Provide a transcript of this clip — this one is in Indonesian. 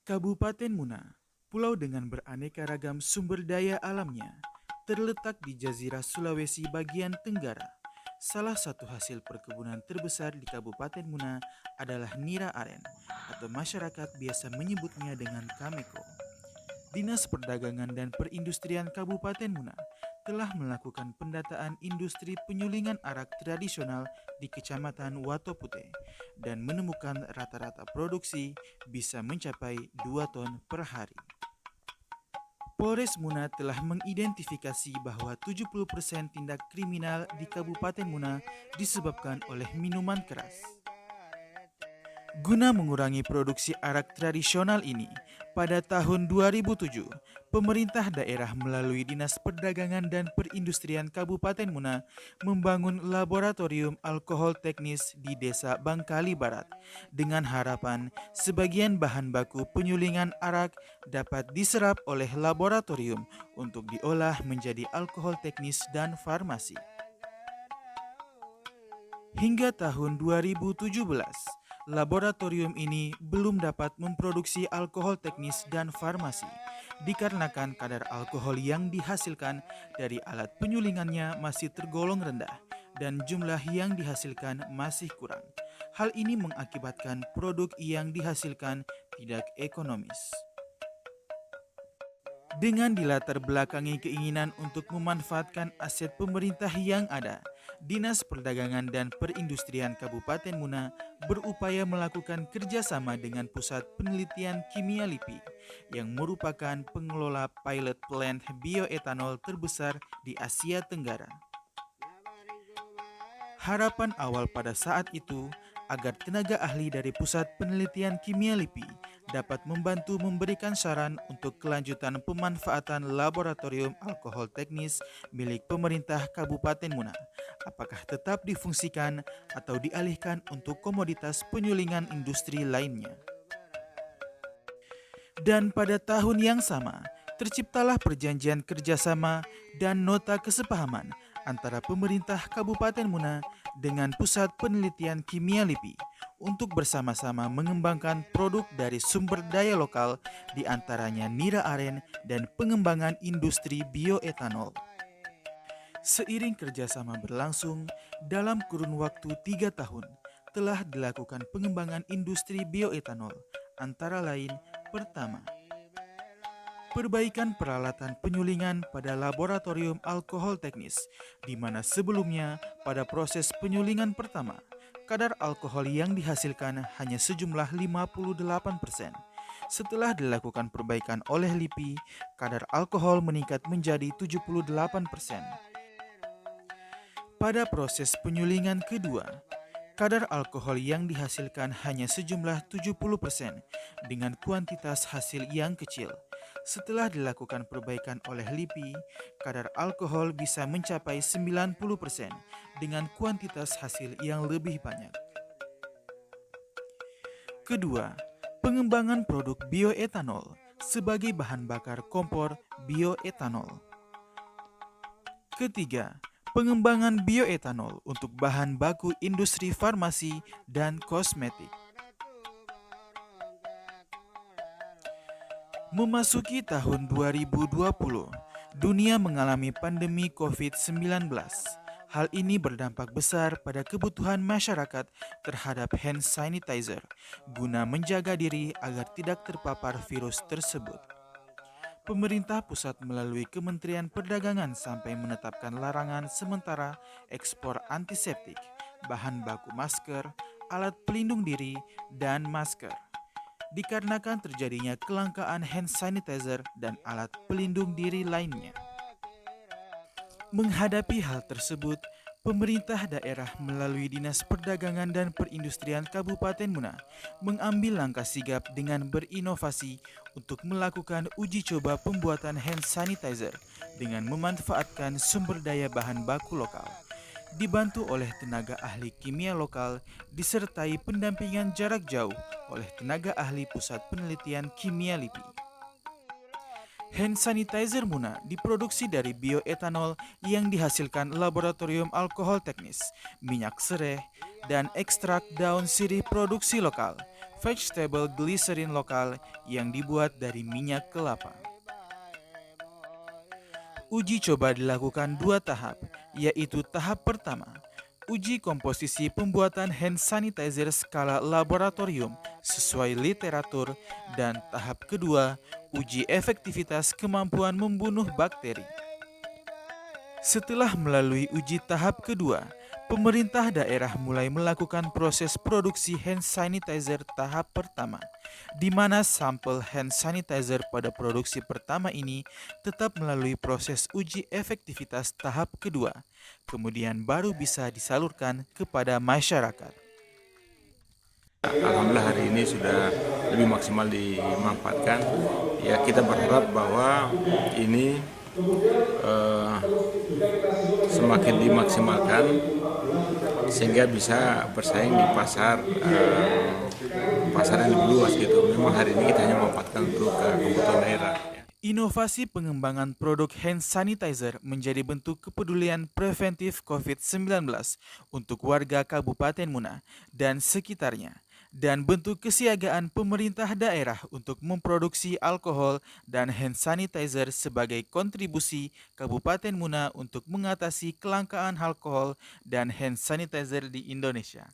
Kabupaten Muna, pulau dengan beraneka ragam sumber daya alamnya, terletak di Jazirah Sulawesi bagian tenggara. Salah satu hasil perkebunan terbesar di Kabupaten Muna adalah nira aren, atau masyarakat biasa menyebutnya dengan kameko. Dinas Perdagangan dan Perindustrian Kabupaten Muna telah melakukan pendataan industri penyulingan arak tradisional di Kecamatan Watopute dan menemukan rata-rata produksi bisa mencapai 2 ton per hari. Polres Muna telah mengidentifikasi bahwa 70% tindak kriminal di Kabupaten Muna disebabkan oleh minuman keras. Guna mengurangi produksi arak tradisional ini, pada tahun 2007, pemerintah daerah melalui Dinas Perdagangan dan Perindustrian Kabupaten Muna membangun laboratorium alkohol teknis di Desa Bangkali Barat dengan harapan sebagian bahan baku penyulingan arak dapat diserap oleh laboratorium untuk diolah menjadi alkohol teknis dan farmasi. Hingga tahun 2017, laboratorium ini belum dapat memproduksi alkohol teknis dan farmasi dikarenakan kadar alkohol yang dihasilkan dari alat penyulingannya masih tergolong rendah dan jumlah yang dihasilkan masih kurang. Hal ini mengakibatkan produk yang dihasilkan tidak ekonomis. Dengan dilatar belakangi keinginan untuk memanfaatkan aset pemerintah yang ada, Dinas Perdagangan dan Perindustrian Kabupaten Muna berupaya melakukan kerjasama dengan Pusat Penelitian Kimia LIPI yang merupakan pengelola pilot plant bioetanol terbesar di Asia Tenggara. Harapan awal pada saat itu agar tenaga ahli dari Pusat Penelitian Kimia LIPI dapat membantu memberikan saran untuk kelanjutan pemanfaatan laboratorium alkohol teknis milik pemerintah Kabupaten Muna. Apakah tetap difungsikan atau dialihkan untuk komoditas penyulingan industri lainnya. Dan pada tahun yang sama, terciptalah perjanjian kerjasama dan nota kesepahaman antara pemerintah Kabupaten Muna dengan Pusat Penelitian Kimia LIPI untuk bersama-sama mengembangkan produk dari sumber daya lokal, di antaranya nira aren dan pengembangan industri bioetanol. Seiring kerjasama berlangsung, dalam kurun waktu 3 tahun, telah dilakukan pengembangan industri bioetanol, antara lain, pertama, perbaikan peralatan penyulingan pada laboratorium alkohol teknis, di mana sebelumnya pada proses penyulingan pertama, kadar alkohol yang dihasilkan hanya sejumlah 58%. Setelah dilakukan perbaikan oleh LIPI, kadar alkohol meningkat menjadi 78%. Pada proses penyulingan kedua, kadar alkohol yang dihasilkan hanya sejumlah 70% dengan kuantitas hasil yang kecil. Setelah dilakukan perbaikan oleh LIPI, kadar alkohol bisa mencapai 90% dengan kuantitas hasil yang lebih banyak. Kedua, pengembangan produk bioetanol sebagai bahan bakar kompor bioetanol. Ketiga, pengembangan bioetanol untuk bahan baku industri farmasi dan kosmetik. Memasuki tahun 2020, dunia mengalami pandemi COVID-19. Hal ini berdampak besar pada kebutuhan masyarakat terhadap hand sanitizer guna menjaga diri agar tidak terpapar virus tersebut. Pemerintah pusat melalui Kementerian Perdagangan sampai menetapkan larangan sementara ekspor antiseptik, bahan baku masker, alat pelindung diri, dan masker, dikarenakan terjadinya kelangkaan hand sanitizer dan alat pelindung diri lainnya. Menghadapi hal tersebut, pemerintah daerah melalui Dinas Perdagangan dan Perindustrian Kabupaten Muna mengambil langkah sigap dengan berinovasi untuk melakukan uji coba pembuatan hand sanitizer dengan memanfaatkan sumber daya bahan baku lokal. Dibantu oleh tenaga ahli kimia lokal disertai pendampingan jarak jauh oleh tenaga ahli Pusat Penelitian Kimia LIPI. Hand sanitizer Muna diproduksi dari bioetanol yang dihasilkan laboratorium alkohol teknis, minyak sereh, dan ekstrak daun sirih produksi lokal. vegetable glycerin lokal yang dibuat dari minyak kelapa. Uji coba dilakukan 2 tahap, yaitu tahap pertama, uji komposisi pembuatan hand sanitizer skala laboratorium sesuai literatur, dan tahap kedua, uji efektivitas kemampuan membunuh bakteri. Setelah melalui uji tahap kedua, pemerintah daerah mulai melakukan proses produksi hand sanitizer tahap pertama, di mana sampel hand sanitizer pada produksi pertama ini tetap melalui proses uji efektivitas tahap kedua, kemudian baru bisa disalurkan kepada masyarakat. Alhamdulillah hari ini sudah lebih maksimal dimanfaatkan. Ya kita berharap bahwa ini semakin dimaksimalkan sehingga bisa bersaing di pasar yang lebih luas gitu. Memang hari ini kita hanya memanfaatkan untuk kebutuhan daerah. Inovasi pengembangan produk hand sanitizer menjadi bentuk kepedulian preventif COVID-19 untuk warga Kabupaten Muna dan sekitarnya, dan bentuk kesiagaan pemerintah daerah untuk memproduksi alkohol dan hand sanitizer sebagai kontribusi Kabupaten Muna untuk mengatasi kelangkaan alkohol dan hand sanitizer di Indonesia.